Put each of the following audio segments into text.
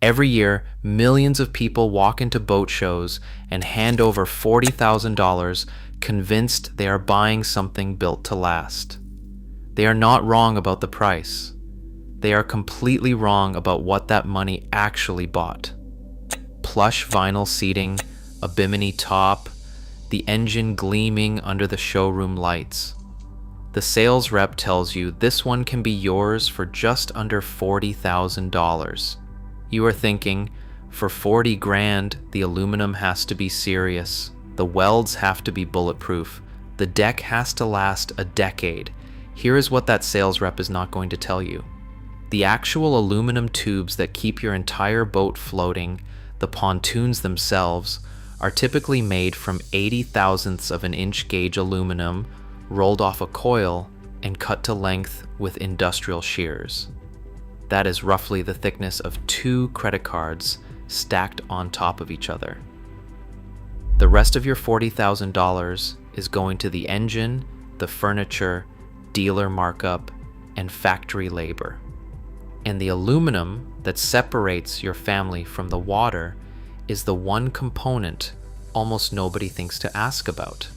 Every year, millions of people walk into boat shows and hand over $40,000 convinced they are buying something built to last. They are not wrong about the price. They are completely wrong about what that money actually bought. Plush vinyl seating, a bimini top, the engine gleaming under the showroom lights. The sales rep tells you this one can be yours for just under $40,000. You are thinking, for 40 grand, the aluminum has to be serious. The welds have to be bulletproof. The deck has to last a decade. Here is what that sales rep is not going to tell you. The actual aluminum tubes that keep your entire boat floating, the pontoons themselves, are typically made from 80 thousandths of an inch gauge aluminum, rolled off a coil, and cut to length with industrial shears. That is roughly the thickness of 2 credit cards stacked on top of each other. The rest of your $40,000 is going to the engine, the furniture, dealer markup, and factory labor. And the aluminum that separates your family from the water is the one component almost nobody thinks to ask about.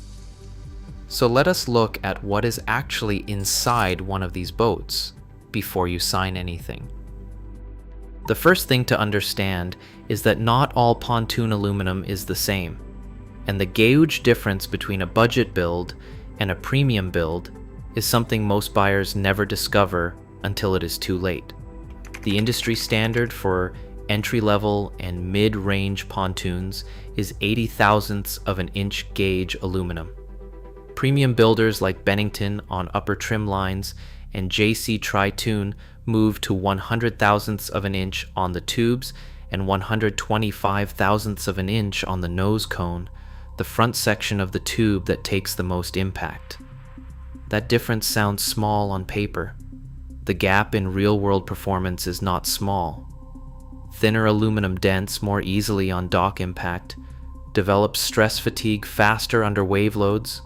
So let us look at what is actually inside one of these boats before you sign anything. The first thing to understand is that not all pontoon aluminum is the same, and the gauge difference between a budget build and a premium build is something most buyers never discover until it is too late. The industry standard for entry-level and mid-range pontoons is 80 thousandths of an inch gauge aluminum. Premium builders like Bennington on upper trim lines and JC Tritoon move to 100 thousandths of an inch on the tubes and 125 thousandths of an inch on the nose cone, the front section of the tube that takes the most impact. That difference sounds small on paper. The gap in real-world performance is not small. Thinner aluminum dents more easily on dock impact, develops stress fatigue faster under wave loads,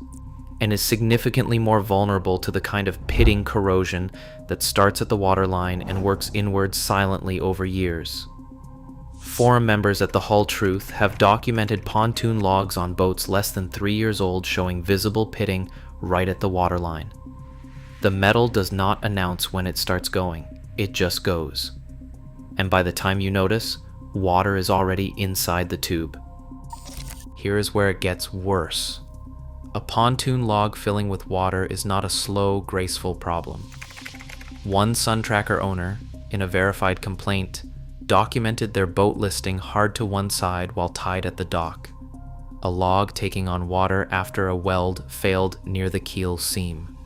and is significantly more vulnerable to the kind of pitting corrosion that starts at the waterline and works inwards silently over years. Forum members at the Hull Truth have documented pontoon logs on boats less than 3 years old showing visible pitting right at the waterline. The metal does not announce when it starts going, it just goes. And by the time you notice, water is already inside the tube. Here is where it gets worse. A pontoon log filling with water is not a slow, graceful problem. One Sun Tracker owner, in a verified complaint, documented their boat listing hard to one side while tied at the dock, a log taking on water after a weld failed near the keel seam.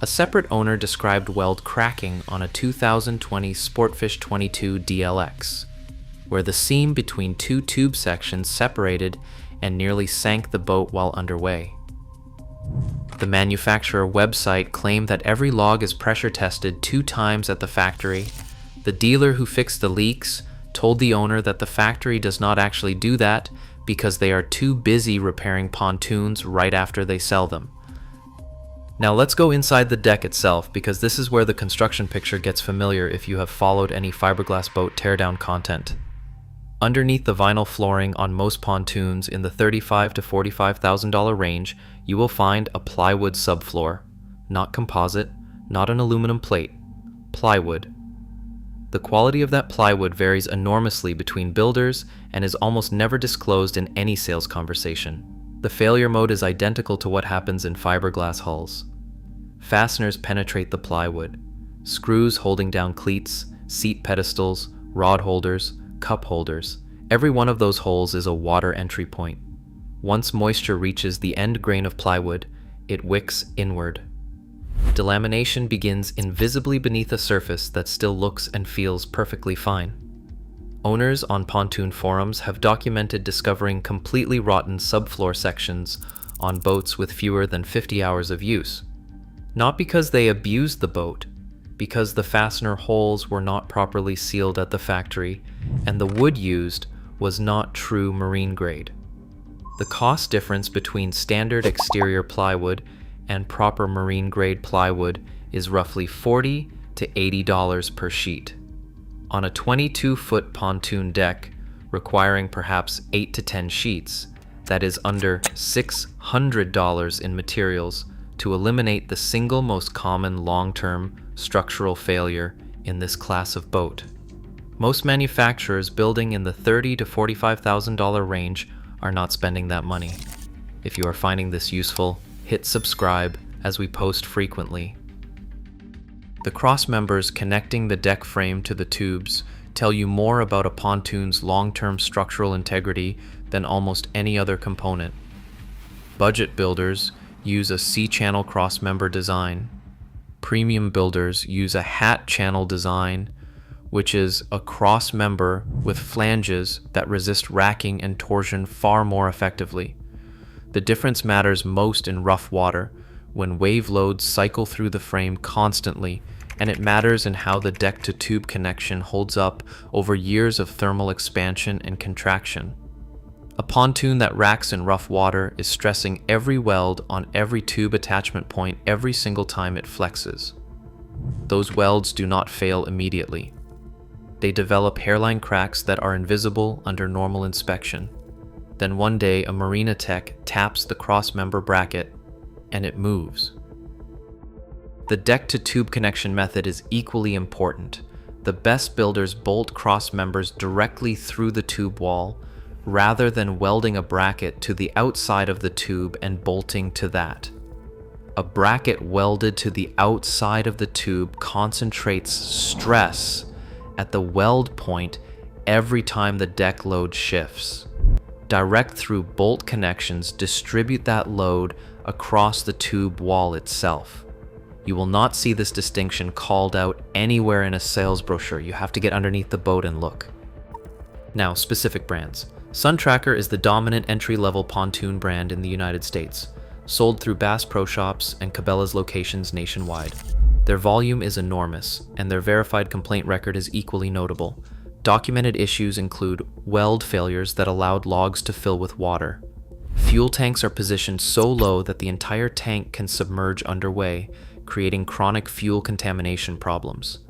A separate owner described weld cracking on a 2020 Sportfish 22 DLX, where the seam between 2 tube sections separated and nearly sank the boat while underway. The manufacturer website claimed that every log is pressure tested 2 times at the factory. The dealer who fixed the leaks told the owner that the factory does not actually do that because they are too busy repairing pontoons right after they sell them. Now let's go inside the deck itself, because this is where the construction picture gets familiar if you have followed any fiberglass boat teardown content. Underneath the vinyl flooring on most pontoons in the $35,000 to $45,000 range, you will find a plywood subfloor, not composite, not an aluminum plate, plywood. The quality of that plywood varies enormously between builders and is almost never disclosed in any sales conversation. The failure mode is identical to what happens in fiberglass hulls. Fasteners penetrate the plywood. Screws holding down cleats, seat pedestals, rod holders, cup holders. Every one of those holes is a water entry point. Once moisture reaches the end grain of plywood, it wicks inward. Delamination begins invisibly beneath a surface that still looks and feels perfectly fine. Owners on pontoon forums have documented discovering completely rotten subfloor sections on boats with fewer than 50 hours of use. Not because they abused the boat, because the fastener holes were not properly sealed at the factory and the wood used was not true marine grade. The cost difference between standard exterior plywood and proper marine grade plywood is roughly $40 to $80 per sheet. On a 22-foot pontoon deck, requiring perhaps 8 to 10 sheets, that is under $600 in materials to eliminate the single most common long-term structural failure in this class of boat. Most manufacturers building in the $30,000 to $45,000 range are not spending that money. If you are finding this useful, hit subscribe as we post frequently. The cross members connecting the deck frame to the tubes tell you more about a pontoon's long-term structural integrity than almost any other component. Budget builders use a C-channel cross-member design. Premium builders use a hat channel design, which is a cross-member with flanges that resist racking and torsion far more effectively. The difference matters most in rough water, when wave loads cycle through the frame constantly, and it matters in how the deck-to-tube connection holds up over years of thermal expansion and contraction. A pontoon that racks in rough water is stressing every weld on every tube attachment point every single time it flexes. Those welds do not fail immediately. They develop hairline cracks that are invisible under normal inspection. Then one day a marina tech taps the cross-member bracket and it moves. The deck-to-tube connection method is equally important. The best builders bolt cross members directly through the tube wall, rather than welding a bracket to the outside of the tube and bolting to that. A bracket welded to the outside of the tube concentrates stress at the weld point every time the deck load shifts. Direct through bolt connections distribute that load across the tube wall itself. You will not see this distinction called out anywhere in a sales brochure. You have to get underneath the boat and look. Now, specific brands. SunTracker is the dominant entry-level pontoon brand in the United States, sold through Bass Pro Shops and Cabela's locations nationwide. Their volume is enormous, and their verified complaint record is equally notable. Documented issues include weld failures that allowed logs to fill with water. Fuel tanks are positioned so low that the entire tank can submerge underway, creating chronic fuel contamination problems.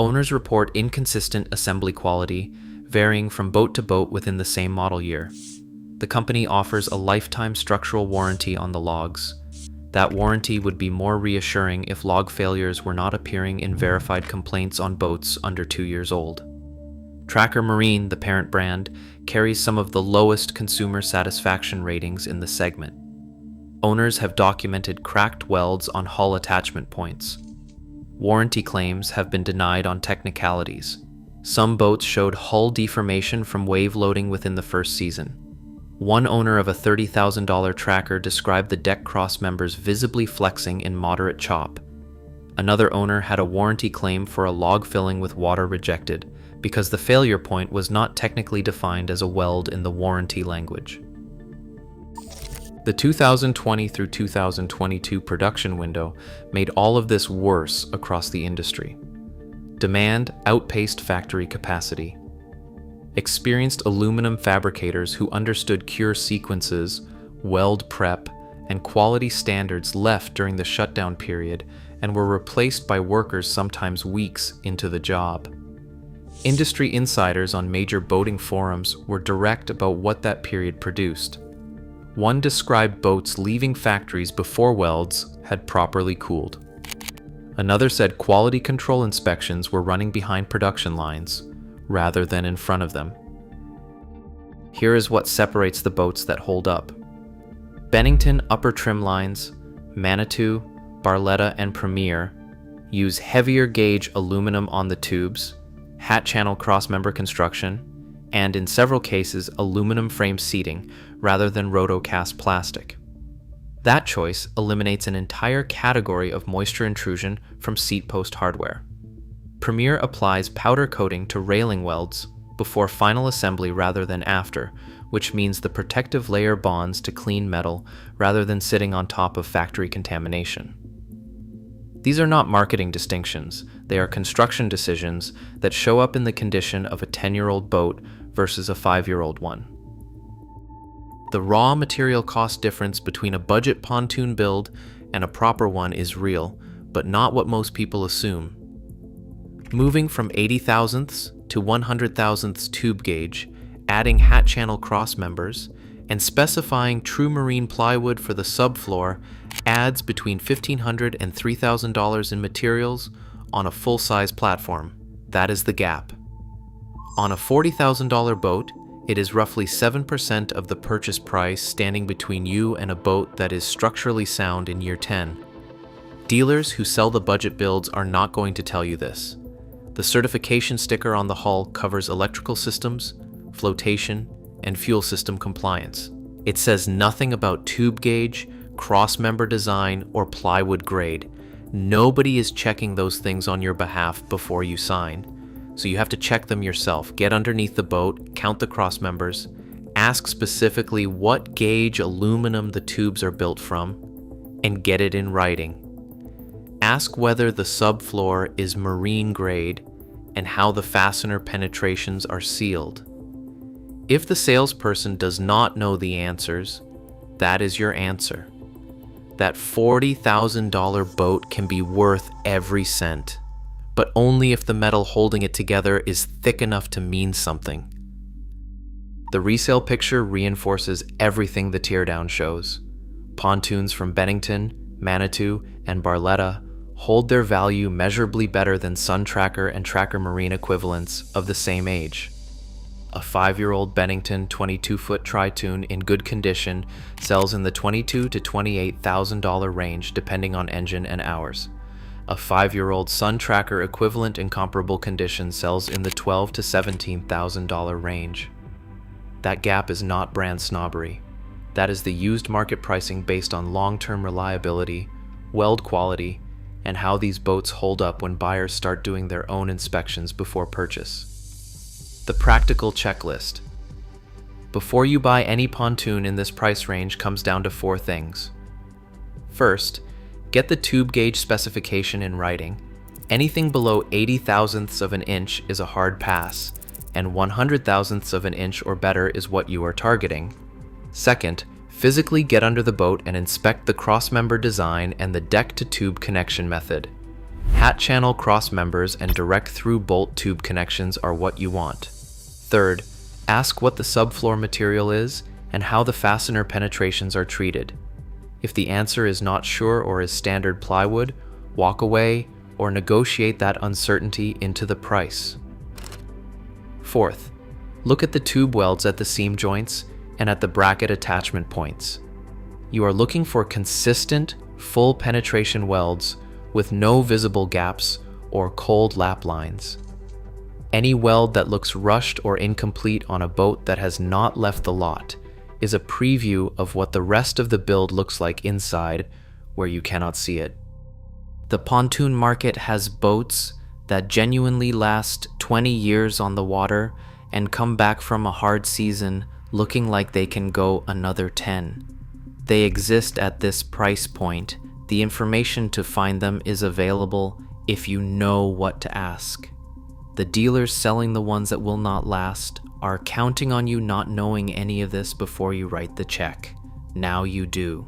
Owners report inconsistent assembly quality, varying from boat to boat within the same model year. The company offers a lifetime structural warranty on the logs. That warranty would be more reassuring if log failures were not appearing in verified complaints on boats under 2 years old. Tracker Marine, the parent brand, carries some of the lowest consumer satisfaction ratings in the segment. Owners have documented cracked welds on hull attachment points. Warranty claims have been denied on technicalities. Some boats showed hull deformation from wave loading within the first season. One owner of a $30,000 tracker described the deck cross members visibly flexing in moderate chop. Another owner had a warranty claim for a log filling with water rejected because the failure point was not technically defined as a weld in the warranty language. The 2020 through 2022 production window made all of this worse across the industry. Demand outpaced factory capacity. Experienced aluminum fabricators who understood cure sequences, weld prep, and quality standards left during the shutdown period and were replaced by workers sometimes weeks into the job. Industry insiders on major boating forums were direct about what that period produced. One described boats leaving factories before welds had properly cooled. Another said quality control inspections were running behind production lines, rather than in front of them. Here is what separates the boats that hold up. Bennington upper trim lines, Manitou, Barletta, and Premier use heavier gauge aluminum on the tubes, hat channel crossmember construction, and in several cases aluminum frame seating rather than rotocast plastic. That choice eliminates an entire category of moisture intrusion from seat post hardware. Premier applies powder coating to railing welds before final assembly rather than after, which means the protective layer bonds to clean metal rather than sitting on top of factory contamination. These are not marketing distinctions, they are construction decisions that show up in the condition of a 10-year-old boat versus a 5-year-old one. The raw material cost difference between a budget pontoon build and a proper one is real, but not what most people assume. Moving from 80 thousandths to 100 thousandths tube gauge, adding hat channel cross members, and specifying true marine plywood for the subfloor adds between $1,500 and $3,000 in materials on a full-size platform. That is the gap. On a $40,000 boat, it is roughly 7% of the purchase price standing between you and a boat that is structurally sound in year 10. Dealers who sell the budget builds are not going to tell you this. The certification sticker on the hull covers electrical systems, flotation, and fuel system compliance. It says nothing about tube gauge, cross-member design, or plywood grade. Nobody is checking those things on your behalf before you sign, so you have to check them yourself. Get underneath the boat, count the cross members, ask specifically what gauge aluminum the tubes are built from, and get it in writing. Ask whether the subfloor is marine grade and how the fastener penetrations are sealed. If the salesperson does not know the answers, that is your answer. That $40,000 boat can be worth every cent, but only if the metal holding it together is thick enough to mean something. The resale picture reinforces everything the teardown shows. Pontoons from Bennington, Manitou, and Barletta hold their value measurably better than Sun Tracker and Tracker Marine equivalents of the same age. A 5-year-old Bennington 22-foot Tritoon in good condition sells in the $22,000 to $28,000 range depending on engine and hours. A 5-year-old Sun Tracker equivalent in comparable condition sells in the $12,000 to $17,000 range. That gap is not brand snobbery. That is the used market pricing based on long-term reliability, weld quality, and how these boats hold up when buyers start doing their own inspections before purchase. The practical checklist. Before you buy any pontoon in this price range comes down to 4 things. First, get the tube gauge specification in writing. Anything below 80 thousandths of an inch is a hard pass, and 100 thousandths of an inch or better is what you are targeting. Second, physically get under the boat and inspect the crossmember design and the deck-to-tube connection method. Hat channel cross members and direct through bolt tube connections are what you want. Third, ask what the subfloor material is and how the fastener penetrations are treated. If the answer is not sure or is standard plywood, walk away or negotiate that uncertainty into the price. Fourth, look at the tube welds at the seam joints and at the bracket attachment points. You are looking for consistent, full penetration welds with no visible gaps or cold lap lines. Any weld that looks rushed or incomplete on a boat that has not left the lot is a preview of what the rest of the build looks like inside where you cannot see it. The pontoon market has boats that genuinely last 20 years on the water and come back from a hard season looking like they can go another 10. They exist at this price point. The information to find them is available if you know what to ask. The dealers selling the ones that will not last are counting on you not knowing any of this before you write the check. Now you do.